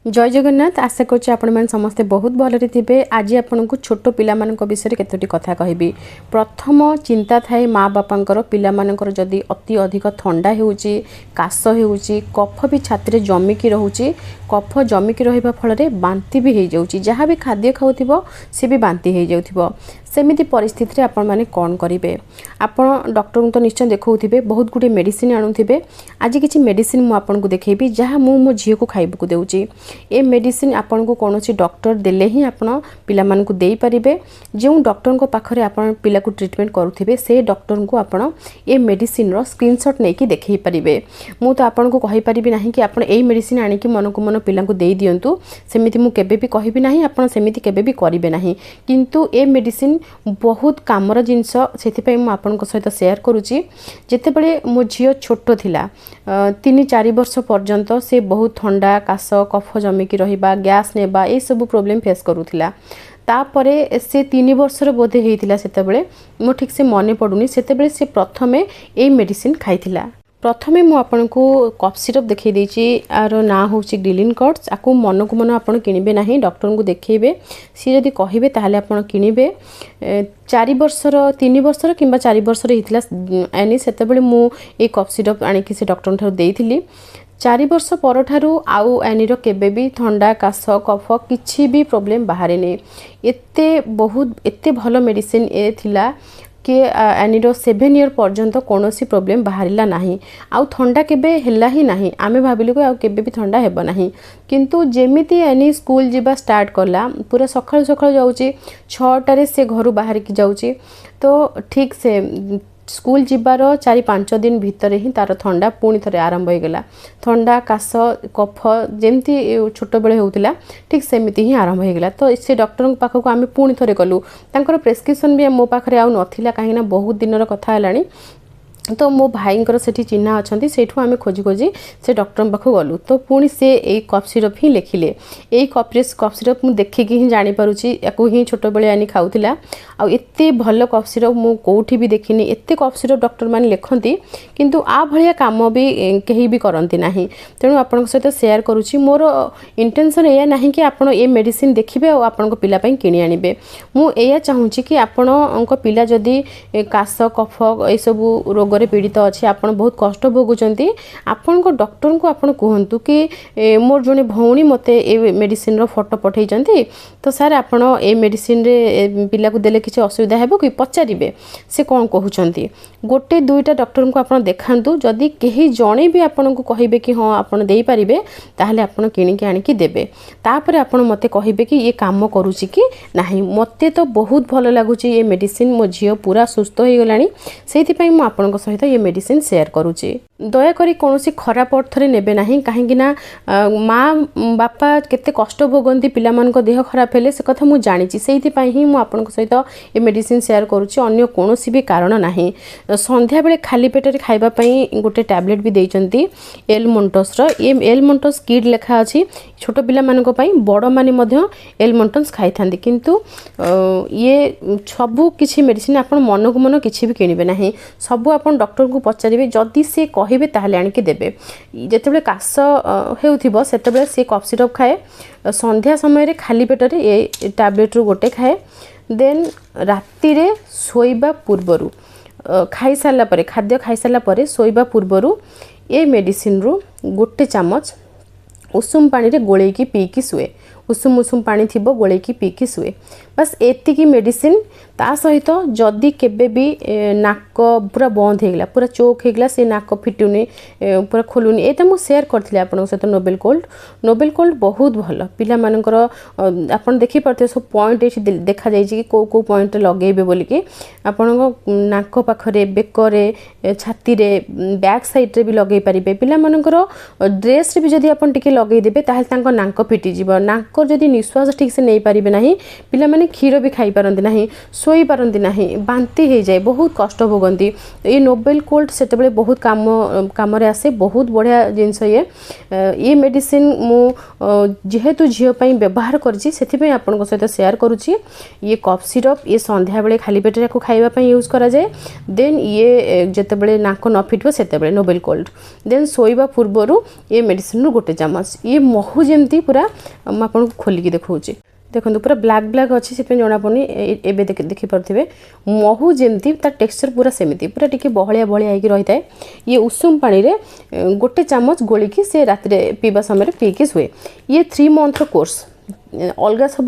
जय जगन्नाथ। आशा करछि आपण मन समस्ते बहुत भलरे थिबे। आज आपण को छोट पिला मानक विषय केतोटी कथा कहबी। प्रथम चिंता थाए माँ बापांकर पिला मानकर जदि अति अधिक ठंडा हेउची, काश हेउची, कफ भी छाती जमिकी रहउची, कफ जमिकी रहिबा फल बांती भी हो जाउची, जहाँ भी खाद्य खाउथिबो से भी बांती हो जाउथिबो। सेमिति परिस्थिति आपण माने कौन करेंगे? आपण डॉक्टर को तो निश्चय देखुवे, बहुत गुटे मेडिसिन आणुथिबे। आज किसी मेडिसिन मु आपन को देखेबी जहाँ मु मो झील को खाइबा देउची। ए मेडिसिन आपन को कौनसी डॉक्टर देले ही आपण पिला मान को देई परिबे। जो डॉक्टर को पाखरे आपण पिला को ट्रीटमेंट करुथिबे से डॉक्टर को आपण ए मेडिसिन रो स्क्रीनशॉट नहीं कि देखै परिबे। मु तो आपन को कहि परिबी नाही कि आपण ए मेडिसिन आनी कि मन को मन पिला को देई दियंतु, सेमिति मु केबे भी कहिबी नाही, आपण सेमिति केबे भी करिवे नाही। किंतु ए मेडिसिन बहुत कामर जिनस, से मुझे सहित शेयर करुच्ची। जिते बड़े मो झील छोट थिला 3-4 वर्ष पर्यंत से बहुत ठंडा, काश, कफ जमिकी रहिबा, गैस नेबा ए सब प्रॉब्लम फेस करूथिला। तापरे से 3 वर्षर बोधे होता से मो ठीक से मन पड़ुनी, से प्रथमे ए मेडिसिन खाइथिला। प्रथमे मु आपन को कफ सिरप देखै देछि। आर ना होछि ग्रिलिन कट्स। आकु मन को मन आपन किनिबे नाही, डॉक्टर को देखैबे। सी जदि कहिबे ताहले आपन किनिबे। 4 वर्षर 3 वर्षर किंबा 4 वर्षर हितला एनी सेतेबेले मु ए कफ सिरप आनी कि से डॉक्टर ठार देइथिली। 4 वर्ष पर ठारू आउ एनीर केबे भी ठंडा, काश, कफ किछि भी प्रॉब्लम बाहरे नै। एते भलो मेडिसिन ए थिला कि एनीर 7 ईयर पर्यंत कौन सी प्रॉब्लम बाहरिला नहीं। आउ ठंडा केबे हेला ही नहीं। आमे भाबिलु को आउ केबे भी ठंडा हेबो नहीं। किंतु जेमिति एनी स्कूल जीवा स्टार्ट कला, पूरा सकाळ सकाळ जाउची, 6टारे से घरु बाहर की जाउची। तो ठीक से स्कूल जीवार 4-5 दिन भितर ही तार ठंडा पुणी थे आरंभ हो गला। ठंडा, काश, कफ जमती छोट बेले होता ठीक सेमती ही आरंभ हो गला। तो से डॉक्टर पाखक आम पुणी थे गलु। तांकर प्रेस्क्रिप्शन भी मो पाखे आउ नथिला, कहीं बहुत दिन कथा है। तो मो भाईंकर सेठी चिन्हा अच्छा, सेठू आम खोजी खोजी से डॉक्टर पाखु गलु। तो पुणी से यही कफ सिरप ही लिखिले। यही कफ सिरप मुझे देखिकी ही जानीपी या ही छोट बेले आनी खाऊला। आते भल कफ सिरप मु कौटी भी देखनी। एत कफ सिरप डॉक्टर मैंने लिखती, किंतु आ भाया काम भी कहीं भी करती ना। तेणु आपण सहित शेयर करुच्ची। मोर इंटेंशन या ना कि आपड़ ये मेडिसिन देखिए और आपण पिलापाई किणी आनिबे। मुझे चाहूँगी कि आपण पिला जदि काश, कफ ये सब रोग पीड़ित अच्छे, आप बहुत कष्ट भोगुंट, आपण डॉक्टर को आपण कहतु कि मोर जड़े भौणी मत ए मेडिसिन फोटो पठे। तो सर आपण ए मेडिसिन रे पिला को देले किसी असुविधा है कि पचारे से कौन कहते। 1-2टा डॉक्टर को आपण देखातु। जदि कहीं जड़े भी आपण को कहे कि हाँ आप दे पारे, ताहले आपण किणिकी आनिकी देबे। तापर आपण मते कहिबे कि ये काम करूची कि नाही। मते तो बहुत भल लगुची ये मेडिसिन। मो झील पूरा सुस्थ हो गलानी, सेति पई मु आपण सहित ये मेडिसिन शेयर करुच्ची। दयाकोरी कौन खराब अर्थरे नेबे नहीं, कहीं माँ बापा केते कष्ट भोगती पिला देह खराब हेले से कथा मुझे जानी। से ही मुझे सहित ये मेडिसिन शेयर करुच्ची, अन्य कौन भी कारण नहीं। संध्या बेले खाली पेटर खाइबापी गोटे टैबलेट भी देइचंती एल मोंटस। ये एल मोंटस किड लेखा अच्छी। छोट पिला बड़ माने एल मोंटस खाई था। किंतु ये सबू किसी मेडिसिन आप मन को मन किसी भी किणवे ना। सबू आप डॉक्टर को पचारे, जदि से कहे ताहले आनिकी देबे। जेतेबेले काश हेउथिबो सेतेबेले से कफ सिरप खाए। संध्या समय खाली पेटर ये टैबलेट रु गोटे खाए। देन राति रे सोइबा पूर्वरु खाई सारला परे, खाद्य खाई सारला परे सोइबा पूर्वरु ए मेडिसिन रु गोटे चामच उषुम पानी रे गोलेकी पीकी सुए। उषुम पानी थिबो गोलेकी पीकी सुए। बस एतिकी मेडिसिन। ता सहित जदि केबे भी नाक पूरा बंद हो गला, पूरा चोक हो गला, से नाक फिटुनी, पूरा खोलुनी, एटा मु शेयर करथि आपन सहित। नोबेल कोल्ड बहुत भल पिला मानकर। आपन देखि परते सब पॉइंट एठी देखा जाय कि को पॉइंट लगेबे बोली कि आपन नाक पाखरे, बेकरे, छाती रे, बैक साइड रे भी लगे परिबे। पिला मानकर ड्रेस रे भी जदि आपन टिके लगेई देबे ताहले तांको नाक फिटि जिवो। नाक तांकर जदि निश्वास ठीक से नहीं पारिबे नाही पिला माने क्षीर भी खाई पारंती नाही सोई पारंती नाही बांती हो जाए बहुत कष्ट भोगती ये नोबेल कोल्ड सेतबेले बहुत काम रे आसे बहुत बढ़िया जिनस ये मेडिसिन मु जेहेतु झील व्यवहार करछि सेथिपई आपन सहित शेयर करुछि ये कफ सिरप ये संध्या बेले खाली पेट को खाइबा यूज करा जाए देन ये जेतेबेले नाक न फिटबो सेतेबेले नोबेल कोल्ड देन सोइबा पूर्वरु ये मेडिसिन रू गोटे चामच ये महू जेमती पूरा हम आपन खोलिकी देखौछि देखो पूरा ब्लैक ब्लैक अच्छी से जना पड़नी एवं देखी पारे महू जमती तार टेक्सचर पूरा सेमती पूरा टी बहलिया बहलिया होगी रही है ये उषुम पानी रे गोटे चामच गोलिकी से राति पीवा समय पीकी शुए ये 3 मंथ कोर्स अलग सब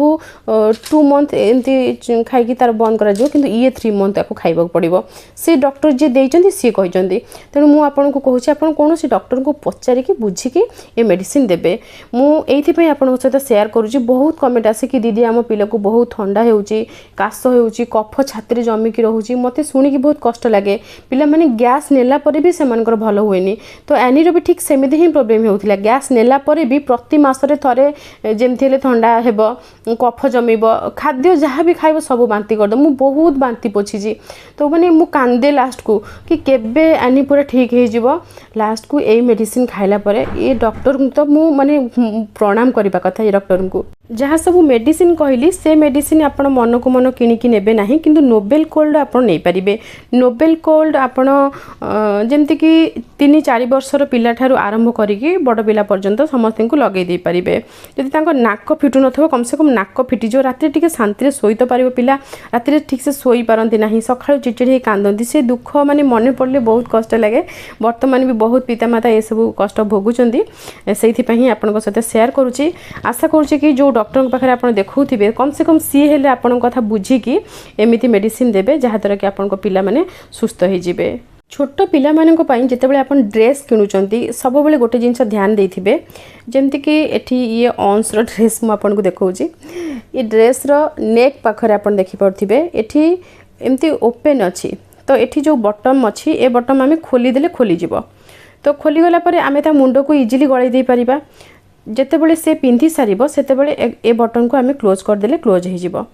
2 मंथ एमती खाई तार बंद करा किंतु ये 3 मंथ आपको खाइबा पड़ो से डॉक्टर जी देइचंदी सी कहते तेणु मुझे आपको कहूँ आप कौन डॉक्टर को पचारिकी बुझिकी ये मेडिसिन देबे मुझे आपन सहित शेयर करुँच बहुत कमेंट आसे कि दीदी आम पिला को बहुत ठंडा होउची काश होउची कफ छाती जमिकी रोचे मत शुणिकी बहुत कष्ट लगे पिला माने गैस नेला परे भी सेमानकर भल हुएनी तो एनीर भी ठीक सेमिति ही प्रोब्लेम होउथिला गैस नेला परे भी प्रति मासरे थरे जेमथि हेले ठंडा हेब कफ जमीब खाद्य जहाँ भी खाइब सब बांती करद मु बहुत बांती पोछी तो माने मु कांदे लास्ट को कि केबे एनी पूरा ठीक हो जिवो लास्ट को ए मेडिसिन खाइला परे ये डॉक्टर तो मु माने प्रणाम करबा कथा ये डॉक्टर को जहाँ सब मेडिसिन कहली से मेडिसिन आपण मन को मन किणिकी नेबे नाही किंतु नोबेल कोल्ड आपण नहीं पारिबे नोबेल कोल्ड आपण जेमति कि 3-4 वर्षर पिला ठारू आरंभ करिकी बड़ पिला पर्यंत समस्त को लगे दे पारिबे यदि तांको नाक फिटु नथबो कम से कम नाक फिटी जो राति टिके शांति रे सोई तो पारिबो पिला राति रे ठीक से सोई पारंती नाही सखाळु चिचिड़ी कांदंती से दुख माने मने पड़ले बहुत कष्ट लगे वर्तमान भी बहुत पितामाता ए सब कष्ट भोगुचंदी सेइथि पई आपण को साथे शेयर करूची आशा करूची कि जो डॉक्टर पाखे आप देखुवे कम से कम सी हेले आपण कथा बुझिकी एमिति मेडिसिन देबे जहाँ द्वारा कि आपण पिला माने सुस्थ हो जिवे छोट पिला मानक पई जेतेबेले आपण ड्रेस किणुचंती सब बेले गोटे जिंस ध्यान देथिबे जेमति कि एठी ये ऑन्स रो ड्रेस मु आपण को देखौची ये ड्रेस रो नेक पाखरे आपण देखि परथिबे एठी एमति ओपन अछि तो एठी जो बटम अछि ए बटम आमे खोली देले खोली जिवो तो खोली गला परे आमे ता मुंडो को इजीली गळै दे परिबा जेतेबेले से पिंधि सारिबो सेतेबेले ए बटन को आमे क्लोज कर देले क्लोज हो जिवो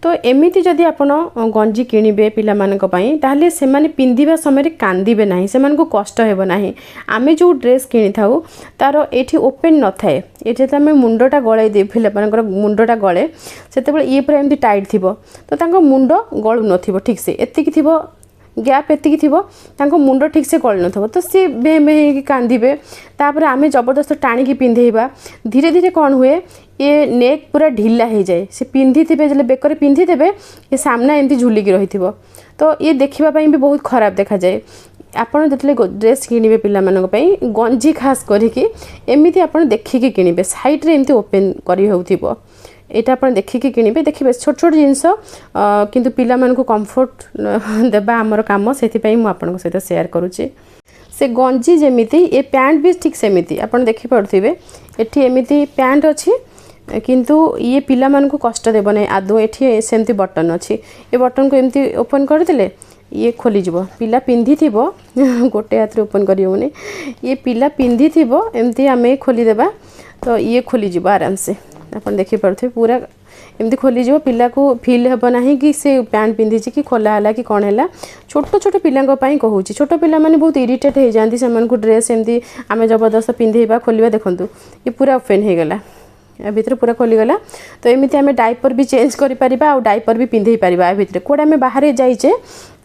तो एमिति जदि आपण गंजी किनिबे पिला मानक पई ताहले से माने पिंधिबा समय कांदिबे नाही से मान को कष्ट हेबो नाही आमे जो ड्रेस किनि थाउ तारो एठी ओपन न थाए एठी त आमे मुंडोटा गळै दे पिला मानकर मुंडोटा गळे सेतेबेले ये पूरा एमति टाइट थिबो तो तांको मुंडो गळु नथिबो ठीक से एतिकी थिबो गैप एतिकी थिबो तांको मुंडो ठीक से गळ नथबो तो सी बे बे कांदिबे तापर आमे जबरदस्त टाणी की पिंधेबा धीरे धीरे कौन हुए ये नेक पूरा ढिला हो जाए से पिंधि थे जब बेकर पिंधि थे ये सामना एमती झुलिकी रही तो ये देखापी भी बहुत खराब देखा जाए आपड़ जो ड्रेस किणवे पाई गंजी खास करके एमती आप देखिकी किणवे सैड्रे एमती ओपन कर यहाँ आप देखिकी किणवे देखिए छोट छोट जिनस किंतु पिला मानकु कंफर्ट देबा आमर काम से सहित शेयर करुचे से गंजी जमीती ये पैंट भी ठीक सेमती आप देखिपे एटी एमती पैंट अच्छी किंतु ये पिला मानकु कष्ट देव ना आदौ एटी सेमती बटन अच्छी ये बटन को एमती ओपन करदे ये खोलीज पिला पिंधि थी गोटे हाथ ओपन करें ये पिला पिंधि थी एमती आम खोलीदेबा तो ये खोलीज आराम से आप देखिपे पूरा एमती खोलीज पिला को फिल हे ना कि से पैंट पिंधि कि खोला है कि कौन है छोट छोट पिला कहूँ छोट पिला माने बहुत इरिटेट हो जाती से ड्रेस एमती आम जबरदस्त पिंधेबा खोलिबा देखु ये पूरा ओपन हो गला भितर पूरा खोलीगला तो एमती आम डाइपर भी चेंज कर डाइपर भी पिंधे पार भितर कौटे आम बाहर जाइचे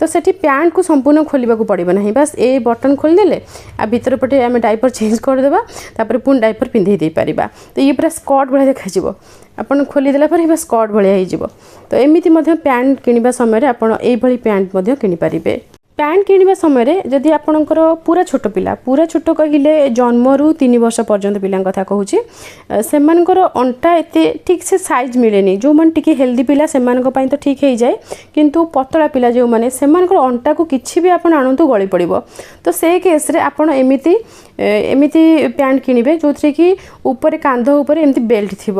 तो सेठी पैंट को संपूर्ण खोलिबा को पड़ो ना बस ए बटन खोलीदेले आ भितर पटे आम डाइपर चेंज करदेबा तापर पुणी डाइपर पिंधे दे पारिबा तो ये पूरा स्कर्ट भाया देखा आपन खोलीदेला पर स्कर्ट भाया हो तो एमती पैंट किणवा समय आपड़ ये पैंट किनि पारिबे पैंट किणवा समय जदि आपणकर पूरा छोट पिला पूरा छोट कहले जन्मरू 3 वर्ष पर्यंत पिला कथा कहूँ से अंटा एते ठीक से साइज मिलेनी जो मन टिके हेल्दी पिला से तो ठीक हो जाए किंतु पतला पिला जो माने से अंटा को किछि भी आपण आणंतु गली पड़ो तो से केस रे आपण एमिति पैंट किणवे जो थे कि ऊपर कांध ऊपर एमती बेल्ट थी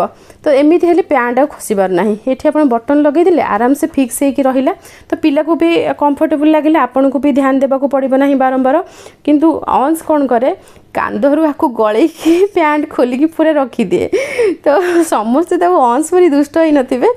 तो एमती हेल्ले पैंट आ खसबार ना ये आप बटन लगेदे आराम से फिक्स होगी रहा तो पिला को भी कंफर्टेबल लगे आपन आपको भी ध्यान देवा पड़ो ना बारंबार। किंतु अंश कौन करे कांधरू आपको गले पैंट खोलिकी पूरा रखिदिए। तो समस्ते तो अंश परी दुष्ट ही नथिबे,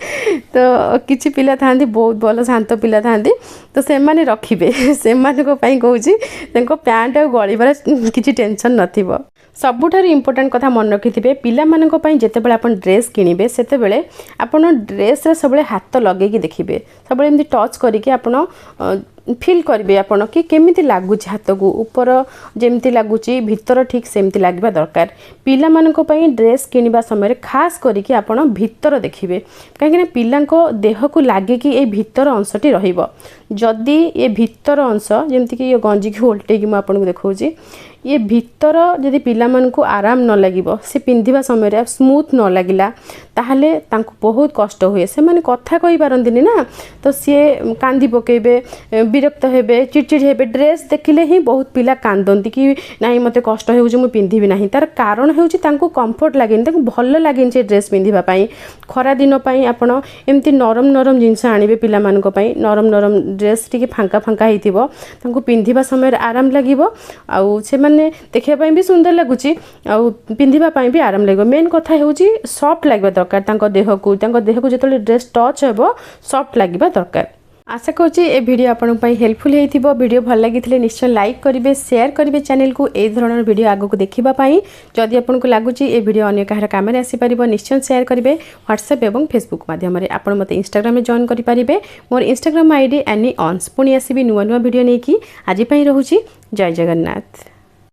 तो किछि पिला थांती बहुत भल शांत पिला थांती, तो से माने रखिबे से मानको पई कहूची तांको पैंट आ गलिबार किछि टेंशन नथिबो। सबुठारु इम्पोर्टेंट कथा मन रखिथिबे पिला मानको पई जेतेबेले आपण ड्रेस किनिबे सेतेबेले आपण ड्रेस रे सबले हाथ लगेकी देखिबे, सबले एमती टच करिके आपण फील करेंगे आपण कि केमिति लगुच हाथ को ऊपर जमती लगुच भितर ठीक सेमती लगे दरकार। पिला मानक पई ड्रेस किनिबा समय खास करिके आपण भितर देखिबे, कहीं पिला देह को लगे कि ये भितर अंशटी रहिबो। जदि ये भितर अंश जमती कि ये गंजी की उल्टेकी मुझे आपको देखौची, ये भितर जदि पिला मानकु आराम न लगिबो से पिंधिबा समय स्मूथ न लगिला ताहले तांको बहुत कष्ट हुए, से माने कथा कहि पारंतिनी ना, तो सी कांदी पकेबे विरक्त हेबे चिड़चिड़ हेबे। ड्रेस देखिले ही बहुत पिला कांदंती कि नहीं मते कष्ट हेउची मु पिंधिबी नाही, तार कारण हेउची तांको कंफर्ट लागेनी, तांको भल लागेनी से ड्रेस पिंधिबा पई। खरा दिन पई आपण एमती नरम नरम जिंस आनिबे पिला मानक पई, नरम नरम ड्रेस टिके फांका फांका हेतिबो, तांको पिंधिबा समय आराम लागिबो, आउ से माने देखिया पई भी सुंदर लागुची, आउ पिंधिबा पई भी आराम लागिबो। मेन कथा हेउची सॉफ्ट लागबा दरकार, तांको देह को जेतले ड्रेस टच हेबो सॉफ्ट लागिबा दरकार। आशा करुँची ए वीडियो आपन पई हेल्पफुल हेतिबो। वीडियो भल लागिथिले निश्चय लाइक करिवे, शेयर करिवे चैनल को ए धरणर वीडियो आगो देखिबा पई। जदि आपन को लागुची ए वीडियो अन्य काहर काम रे आसी परिबो निश्चय शेयर करिवे व्हाट्सएप एवं फेसबुक माध्यम रे। आपन मते इंस्टाग्राम में जॉइन करि परिबे, मोर इंस्टाग्राम आईडी एनी ऑन्स। पुनी आसीबी नुवा नुवा वीडियो नेकी। आज पई रहूची जय जगन्नाथ।